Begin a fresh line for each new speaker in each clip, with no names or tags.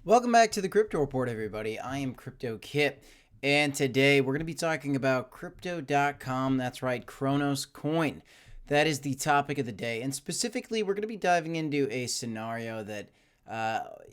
Welcome back to the Crypto Report, everybody. I am Crypto Kip, and today we're going to be talking about Crypto.com. That's right, Cronos coin. That is the topic of the day, and specifically, we're going to be diving into a scenario that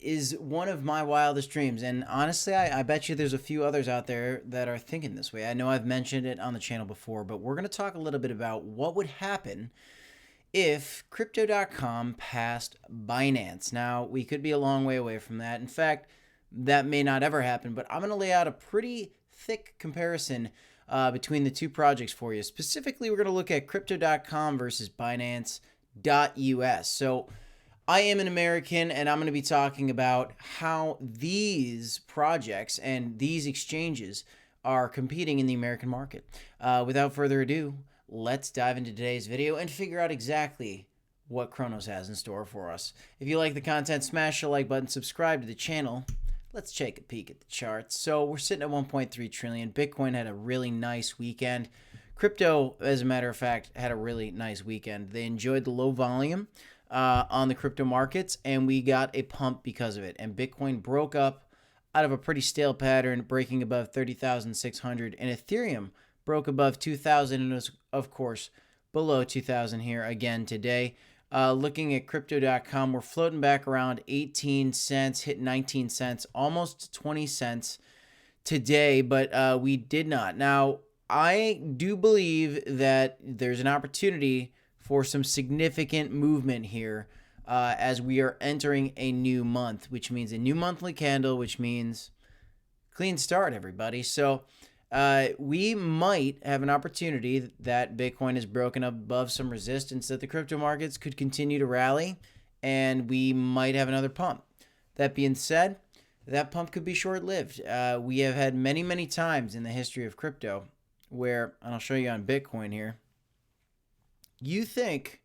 is one of my wildest dreams. And honestly, I bet you there's a few others out there that are thinking this way. I know I've mentioned it on the channel before, but we're going to talk a little bit about what would happen if Crypto.com passed Binance. Now, we could be a long way away from that. In fact, that may not ever happen, but I'm going to lay out a pretty thick comparison between the two projects for you. Specifically, we're going to look at Crypto.com versus Binance.us. So, I am an American, and I'm going to be talking about how these projects and these exchanges are competing in the American market. Without further ado, let's dive into today's video and figure out exactly what Cronos has in store for us. If you like the content, smash the like button, subscribe to the channel. Let's take a peek at the charts. So we're sitting at 1.3 trillion. Bitcoin had a really nice weekend. Crypto, as a matter of fact, had a really nice weekend. They enjoyed the low volume on the crypto markets, and we got a pump because of it. And Bitcoin broke up out of a pretty stale pattern, breaking above 30,600, and Ethereum broke above 2,000 and was, of course, below 2,000 here again today. Looking at Crypto.com, we're floating back around 18 cents, hit 19 cents, almost 20 cents today, but we did not. Now, I do believe that there's an opportunity for some significant movement here as we are entering a new month, which means a new monthly candle, which means clean start, everybody. So we might have an opportunity that Bitcoin has broken above some resistance, that the crypto markets could continue to rally, and we might have another pump. That being said, that pump could be short-lived. We have had many, many times in the history of crypto where, and I'll show you on Bitcoin here, you think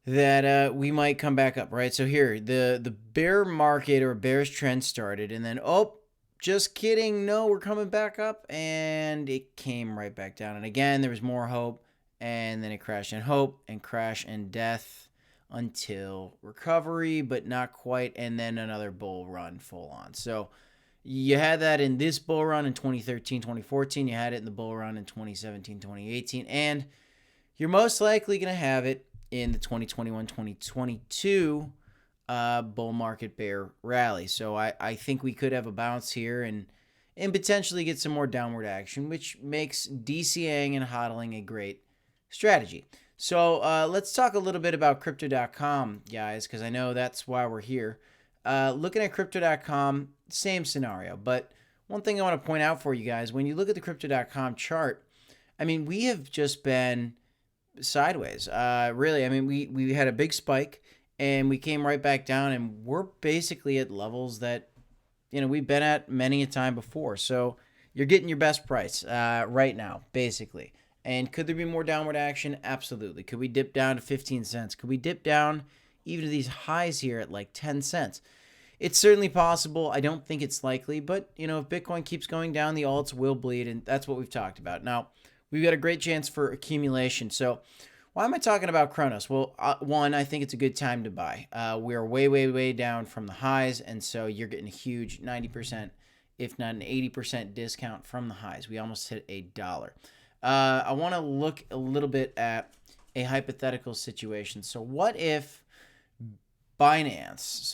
that we might come back up, right? So here, the bear market or bearish trend started, and then, just kidding. No, we're coming back up, and it came right back down. And again, there was more hope, and then it crashed and hope and crash and death until recovery, but not quite, and then another bull run full on. So you had that in this bull run in 2013, 2014. You had it in the bull run in 2017, 2018, and you're most likely going to have it in the 2021, 2022 bull market bear rally. So I think we could have a bounce here and potentially get some more downward action, which makes DCAing and hodling a great strategy. So let's talk a little bit about Crypto.com, guys, because I know that's why we're here. Looking at Crypto.com, same scenario. But one thing I want to point out for you guys, when you look at the Crypto.com chart, I mean, we have just been sideways. Really, I mean, we had a big spike, and we came right back down, and we're basically at levels that, we've been at many a time before. So you're getting your best price right now, basically. And could there be more downward action? Absolutely. Could we dip down to 15 cents? Could we dip down even to these highs here at like 10 cents? It's certainly possible. I don't think it's likely, but, if Bitcoin keeps going down, the alts will bleed, and that's what we've talked about. Now, we've got a great chance for accumulation. So why am I talking about Cronos? Well, one, I think it's a good time to buy. We're way, way, way down from the highs, and so you're getting a huge 90%, if not an 80% discount from the highs. We almost hit $1. I want to look a little bit at a hypothetical situation. So what if Binance,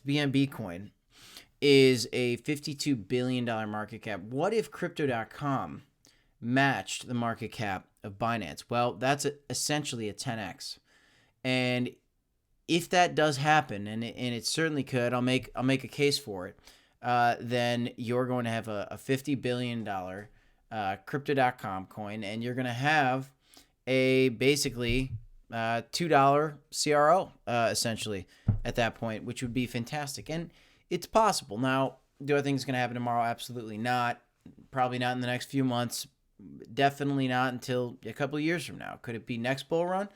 BNB coin, is a $52 billion market cap? What if Crypto.com matched the market cap of Binance? Well, that's essentially a 10x. And if that does happen, and it certainly could, I'll make a case for it, then you're going to have a $50 billion Crypto.com coin, and you're going to have a basically $2 CRO essentially at that point, which would be fantastic. And it's possible. Now, do I think it's going to happen tomorrow? Absolutely not. Probably not in the next few months. Definitely not until a couple of years from now. Could it be next bull run?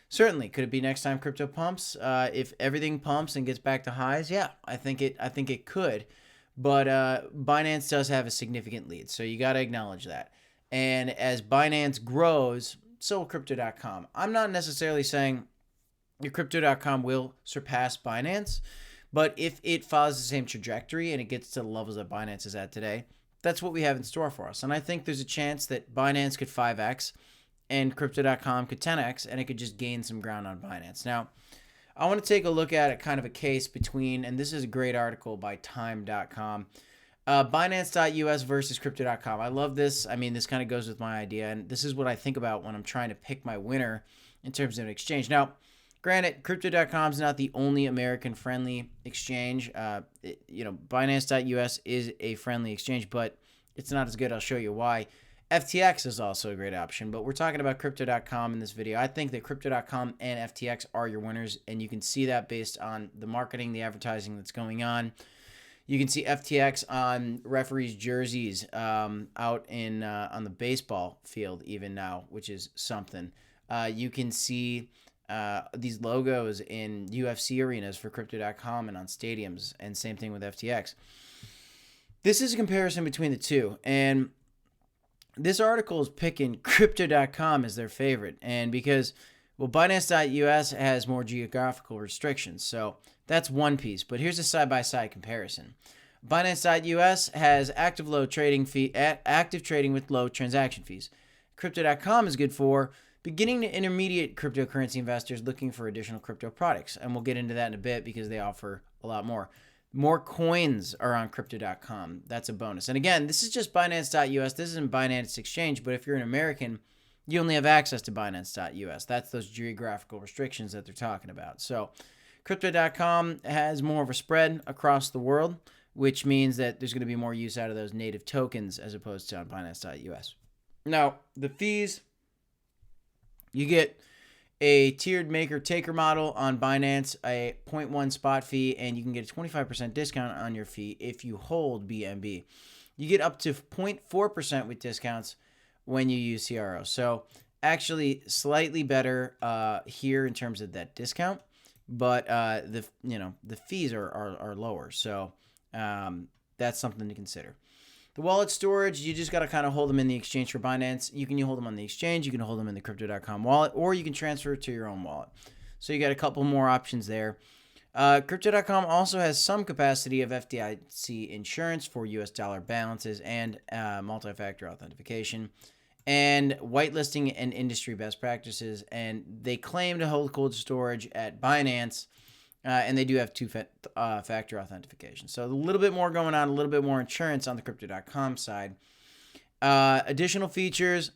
Certainly. Could it be next time crypto pumps? If everything pumps and gets back to highs, yeah, I think it could. But Binance does have a significant lead, so you got to acknowledge that. And as Binance grows, so will Crypto.com. I'm not necessarily saying your Crypto.com will surpass Binance, But if it follows the same trajectory and it gets to the levels that Binance is at today, that's what we have in store for us. And I think there's a chance that Binance could 5x and Crypto.com could 10x, and it could just gain some ground on Binance. Now, I want to take a look at it, kind of a case between, and this is a great article by time.com, Binance.us versus Crypto.com. I love this. I mean, this kind of goes with my idea, and this is what I think about when I'm trying to pick my winner in terms of an exchange. Now, granted, Crypto.com is not the only American-friendly exchange. Binance.us is a friendly exchange, but it's not as good. I'll show you why. FTX is also a great option, but we're talking about Crypto.com in this video. I think that Crypto.com and FTX are your winners, and you can see that based on the marketing, the advertising that's going on. You can see FTX on referees' jerseys out in on the baseball field even now, which is something. You can see these logos in UFC arenas for Crypto.com and on stadiums, and same thing with FTX. This is a comparison between the two, and this article is picking Crypto.com as their favorite, and because, well, Binance.us has more geographical restrictions, so that's one piece. But here's a side-by-side comparison. Binance.us has active trading with low transaction fees. Crypto.com is good for beginning to intermediate cryptocurrency investors looking for additional crypto products, and we'll get into that in a bit because they offer a lot more. More coins are on Crypto.com. That's a bonus. And again, this is just Binance.us. This isn't Binance Exchange, but if you're an American, you only have access to Binance.us. That's those geographical restrictions that they're talking about. So Crypto.com has more of a spread across the world, which means that there's going to be more use out of those native tokens as opposed to on Binance.us. Now, the fees, you get a tiered maker-taker model on Binance, a 0.1 spot fee, and you can get a 25% discount on your fee if you hold BNB. You get up to 0.4% with discounts when you use CRO. So actually slightly better here in terms of that discount, but the fees are lower. So that's something to consider. The wallet storage, you just got to kind of hold them in the exchange for Binance. You can hold them on the exchange, you can hold them in the Crypto.com wallet, or you can transfer it to your own wallet. So you got a couple more options there. Crypto.com also has some capacity of FDIC insurance for US dollar balances and multi-factor authentication and whitelisting and industry best practices. And they claim to hold cold storage at Binance. And they do have two-factor authentication. So a little bit more going on, a little bit more insurance on the Crypto.com side. Additional features.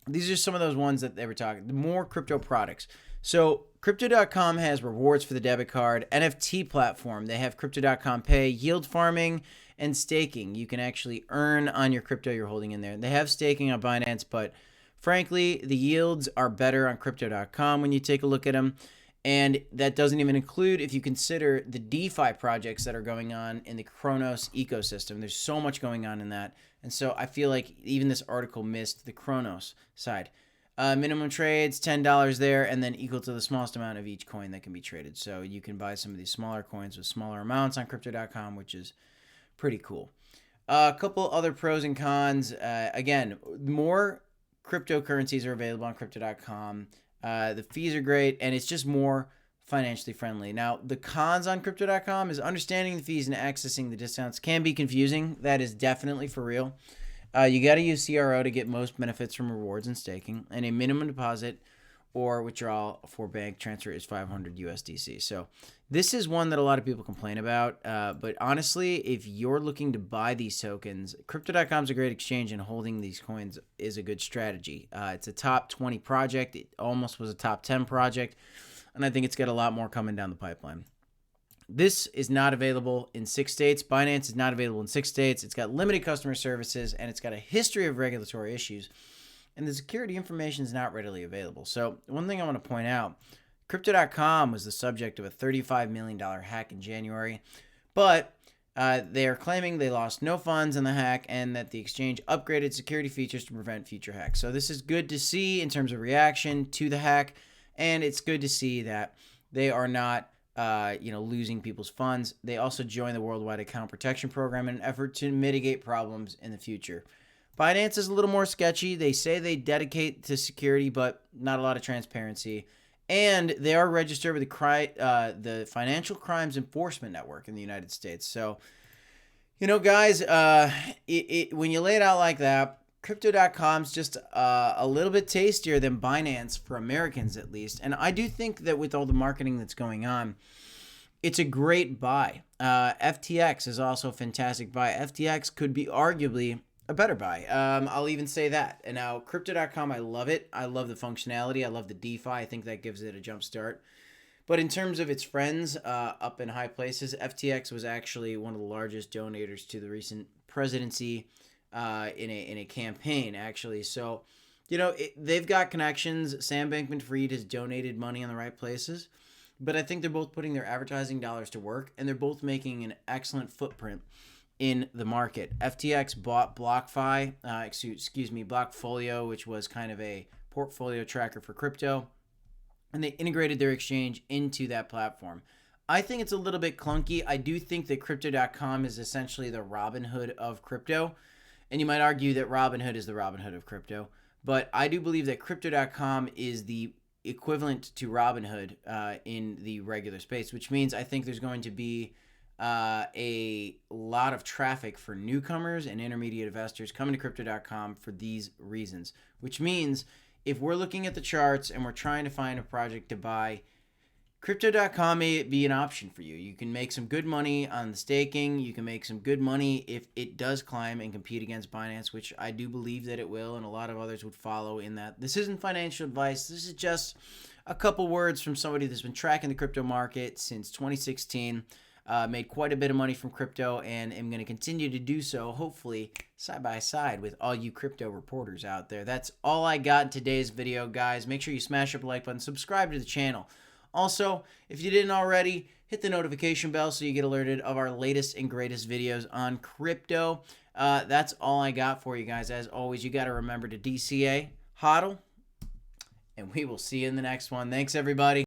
These are some of those ones that they were talking. The more crypto products. So Crypto.com has rewards for the debit card. NFT platform. They have Crypto.com Pay, yield farming, and staking. You can actually earn on your crypto you're holding in there. They have staking on Binance, but frankly, the yields are better on Crypto.com when you take a look at them. And that doesn't even include if you consider the DeFi projects that are going on in the Cronos ecosystem. There's so much going on in that. And so I feel like even this article missed the Cronos side. Minimum trades, $10 there, and then equal to the smallest amount of each coin that can be traded. So you can buy some of these smaller coins with smaller amounts on Crypto.com, which is pretty cool. A couple other pros and cons. Again, more cryptocurrencies are available on Crypto.com. The fees are great, and it's just more financially friendly. Now, the cons on Crypto.com is understanding the fees and accessing the discounts can be confusing. That is definitely for real. You got to use CRO to get most benefits from rewards and staking, and a minimum deposit or withdrawal for bank transfer is 500 USDC. So this is one that a lot of people complain about. But honestly, if you're looking to buy these tokens, Crypto.com is a great exchange, and holding these coins is a good strategy. It's a top 20 project. It almost was a top 10 project, and I think it's got a lot more coming down the pipeline. This is not available in 6 states. Binance is not available in 6 states. It's got limited customer services, and it's got a history of regulatory issues. And the security information is not readily available. So one thing I want to point out, Crypto.com was the subject of a $35 million hack in January, but they are claiming they lost no funds in the hack and that the exchange upgraded security features to prevent future hacks. So this is good to see in terms of reaction to the hack, and it's good to see that they are not losing people's funds. They also joined the Worldwide Account Protection Program in an effort to mitigate problems in the future. Binance is a little more sketchy. They say they dedicate to security, but not a lot of transparency. and they are registered with the Financial Crimes Enforcement Network in the United States. So, guys, when you lay it out like that, Crypto.com is just a little bit tastier than Binance for Americans, at least. And I do think that with all the marketing that's going on, it's a great buy. FTX is also a fantastic buy. FTX could be arguably a better buy. I'll even say that. And now Crypto.com, I love it. I love the functionality. I love the DeFi. I think that gives it a jump start. But in terms of its friends up in high places, FTX was actually one of the largest donators to the recent presidency in a campaign, actually. So, they've got connections. Sam Bankman-Fried has donated money in the right places. But I think they're both putting their advertising dollars to work, and they're both making an excellent footprint in the market. FTX bought BlockFi, Blockfolio, which was kind of a portfolio tracker for crypto, and they integrated their exchange into that platform. I think it's a little bit clunky. I do think that Crypto.com is essentially the Robinhood of crypto, and you might argue that Robinhood is the Robinhood of crypto, but I do believe that Crypto.com is the equivalent to Robinhood in the regular space, which means I think there's going to be a lot of traffic for newcomers and intermediate investors coming to Crypto.com for these reasons, which means if we're looking at the charts and we're trying to find a project to buy, Crypto.com may be an option for you. You can make some good money on the staking. You can make some good money if it does climb and compete against Binance, which I do believe that it will, and a lot of others would follow in that. This isn't financial advice. This is just a couple words from somebody that's been tracking the crypto market since 2016, made quite a bit of money from crypto, and am going to continue to do so, hopefully, side by side with all you crypto reporters out there. That's all I got in today's video, guys. Make sure you smash up the like button, subscribe to the channel. Also, if you didn't already, hit the notification bell so you get alerted of our latest and greatest videos on crypto. That's all I got for you guys. As always, you got to remember to DCA, HODL, and we will see you in the next one. Thanks, everybody.